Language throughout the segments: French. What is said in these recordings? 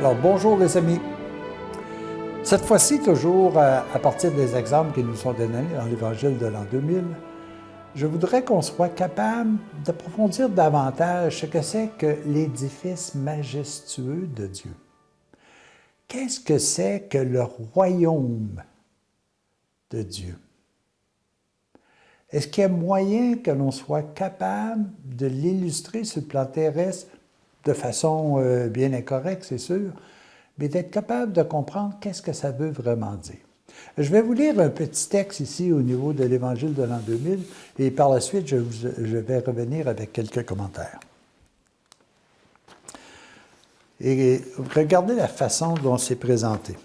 Alors, bonjour les amis. Cette fois-ci, toujours à partir des exemples qui nous sont donnés dans l'Évangile de l'an 2000, je voudrais qu'on soit capable d'approfondir davantage ce que c'est que l'édifice majestueux de Dieu. Qu'est-ce que c'est que le royaume de Dieu? Est-ce qu'il y a moyen que l'on soit capable de l'illustrer sur le plan terrestre de façon bien incorrecte, c'est sûr, mais d'être capable de comprendre qu'est-ce que ça veut vraiment dire? Je vais vous lire un petit texte ici au niveau de l'Évangile de l'an 2000 et par la suite, je vais revenir avec quelques commentaires. Et regardez la façon dont c'est présenté.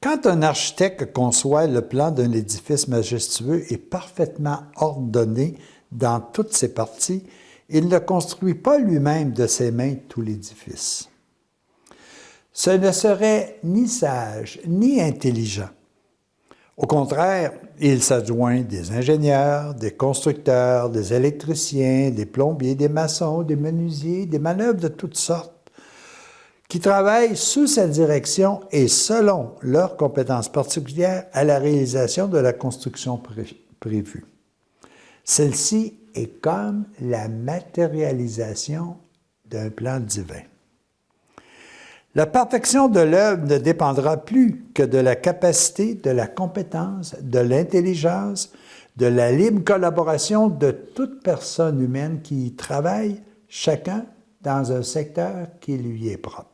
Quand un architecte conçoit le plan d'un édifice majestueux et parfaitement ordonné dans toutes ses parties, il ne construit pas lui-même de ses mains tout l'édifice. Ce ne serait ni sage ni intelligent. Au contraire, il s'adjoint des ingénieurs, des constructeurs, des électriciens, des plombiers, des maçons, des menuisiers, des manœuvres de toutes sortes, qui travaillent sous sa direction et selon leurs compétences particulières à la réalisation de la construction prévue. Celle-ci est comme la matérialisation d'un plan divin. La perfection de l'œuvre ne dépendra plus que de la capacité, de la compétence, de l'intelligence, de la libre collaboration de toute personne humaine qui y travaille, chacun dans un secteur qui lui est propre.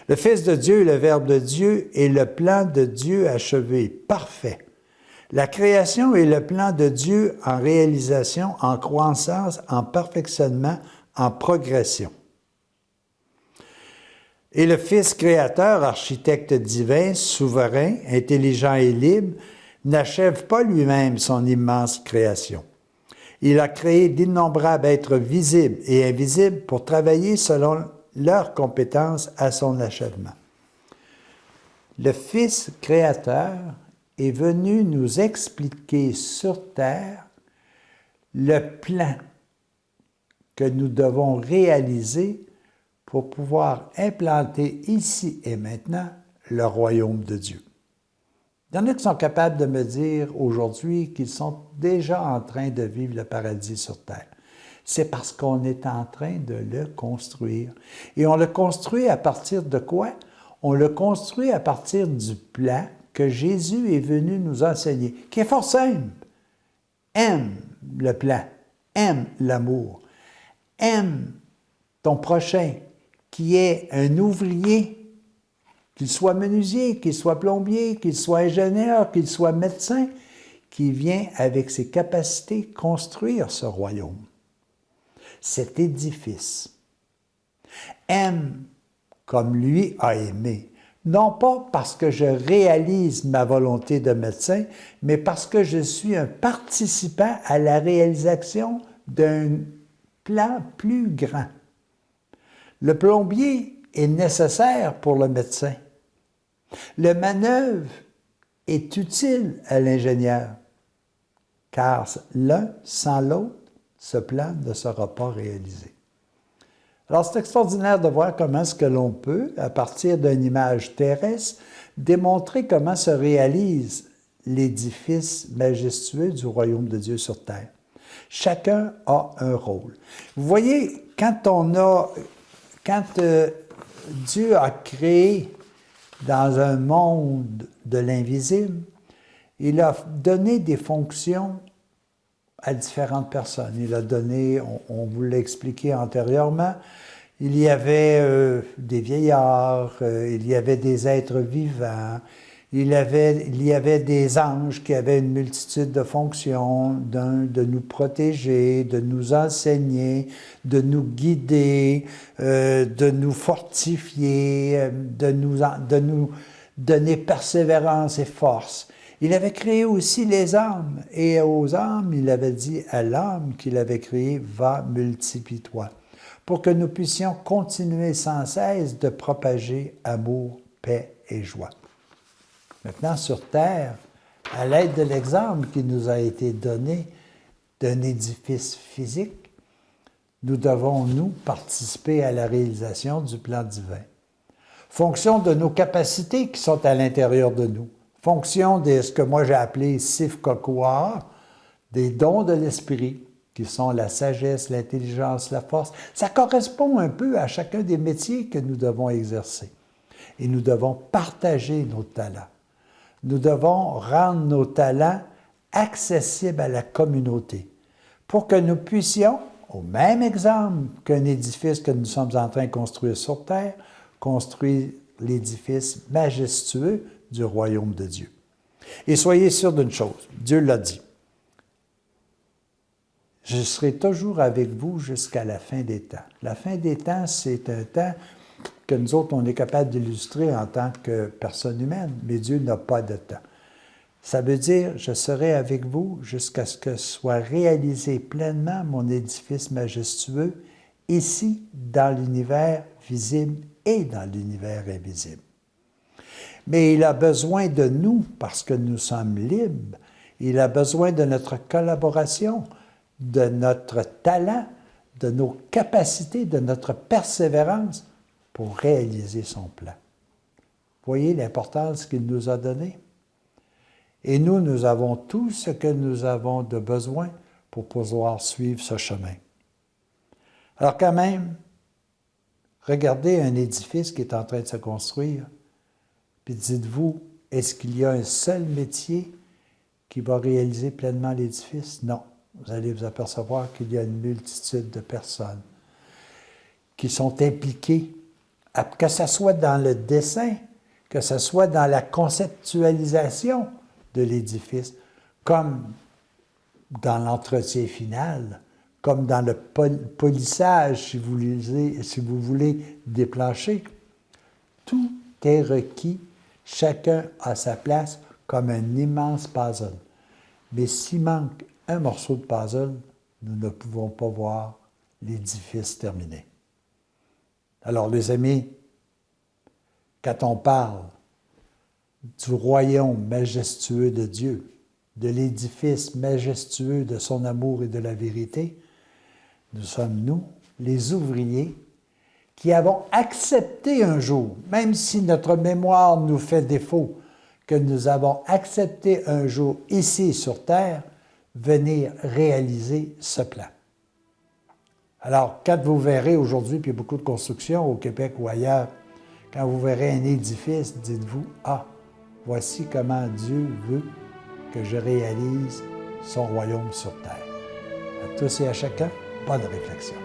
Le Fils de Dieu, le Verbe de Dieu, est le plan de Dieu achevé, parfait. La création est le plan de Dieu en réalisation, en croissance, en perfectionnement, en progression. Et le Fils créateur, architecte divin, souverain, intelligent et libre, n'achève pas lui-même son immense création. Il a créé d'innombrables êtres visibles et invisibles pour travailler selon leurs compétences à son achèvement. Le Fils créateur est venu nous expliquer sur terre le plan que nous devons réaliser pour pouvoir implanter ici et maintenant le royaume de Dieu. Il y en a qui sont capables de me dire aujourd'hui qu'ils sont déjà en train de vivre le paradis sur terre. C'est parce qu'on est en train de le construire. Et on le construit à partir de quoi? On le construit à partir du plan que Jésus est venu nous enseigner, qui est fort simple. Aime le plan, aime l'amour, aime ton prochain, qui est un ouvrier, qu'il soit menuisier, qu'il soit plombier, qu'il soit ingénieur, qu'il soit médecin, qui vient avec ses capacités construire ce royaume, cet édifice. Aime comme lui a aimé. Non pas parce que je réalise ma volonté de médecin, mais parce que je suis un participant à la réalisation d'un plan plus grand. Le plombier est nécessaire pour le médecin. Le manœuvre est utile à l'ingénieur, car l'un sans l'autre, ce plan ne sera pas réalisé. Alors, c'est extraordinaire de voir comment est-ce que l'on peut, à partir d'une image terrestre, démontrer comment se réalise l'édifice majestueux du royaume de Dieu sur terre. Chacun a un rôle. Vous voyez, quand Dieu a créé dans un monde de l'invisible, il a donné des fonctions à différentes personnes. Il a donné, on vous l'a expliqué antérieurement, il y avait des vieillards, il y avait des êtres vivants, il y avait des anges qui avaient une multitude de fonctions, de nous protéger, de nous enseigner, de nous guider, de nous fortifier, de nous donner persévérance et force. Il avait créé aussi les âmes, et aux âmes, il avait dit à l'âme qu'il avait créé, va, multiplie-toi, pour que nous puissions continuer sans cesse de propager amour, paix et joie. Maintenant, sur terre, à l'aide de l'exemple qui nous a été donné d'un édifice physique, nous devons, nous, participer à la réalisation du plan divin. Fonction de nos capacités qui sont à l'intérieur de nous, fonction de ce que moi j'ai appelé Sif Kokoar, des dons de l'esprit, qui sont la sagesse, l'intelligence, la force. Ça correspond un peu à chacun des métiers que nous devons exercer. Et nous devons partager nos talents. Nous devons rendre nos talents accessibles à la communauté pour que nous puissions, au même exemple qu'un édifice que nous sommes en train de construire sur terre, construire l'édifice majestueux du royaume de Dieu. Et soyez sûrs d'une chose, Dieu l'a dit. Je serai toujours avec vous jusqu'à la fin des temps. La fin des temps, c'est un temps que nous autres, on est capable d'illustrer en tant que personne humaine, mais Dieu n'a pas de temps. Ça veut dire, je serai avec vous jusqu'à ce que soit réalisé pleinement mon édifice majestueux, ici, dans l'univers visible et dans l'univers invisible. Mais il a besoin de nous, parce que nous sommes libres. Il a besoin de notre collaboration, de notre talent, de nos capacités, de notre persévérance pour réaliser son plan. Voyez l'importance qu'il nous a donnée? Et nous, nous avons tout ce que nous avons de besoin pour pouvoir suivre ce chemin. Alors quand même, regardez un édifice qui est en train de se construire, puis dites-vous, est-ce qu'il y a un seul métier qui va réaliser pleinement l'édifice? Non. Vous allez vous apercevoir qu'il y a une multitude de personnes qui sont impliquées, que ce soit dans le dessin, que ce soit dans la conceptualisation de l'édifice, comme dans l'entretien final, comme dans le polissage, si vous voulez déplancher. Tout est requis, chacun a sa place comme un immense puzzle. Mais s'il manque un morceau de puzzle, nous ne pouvons pas voir l'édifice terminé. Alors, les amis, quand on parle du royaume majestueux de Dieu, de l'édifice majestueux de son amour et de la vérité, nous sommes, nous, les ouvriers, qui avons accepté un jour, même si notre mémoire nous fait défaut, que nous avons accepté un jour ici sur terre, venir réaliser ce plan. Alors, quand vous verrez aujourd'hui, puis il y a beaucoup de constructions au Québec ou ailleurs, quand vous verrez un édifice, dites-vous, « Ah, voici comment Dieu veut que je réalise son royaume sur terre. » À tous et à chacun, bonne réflexion.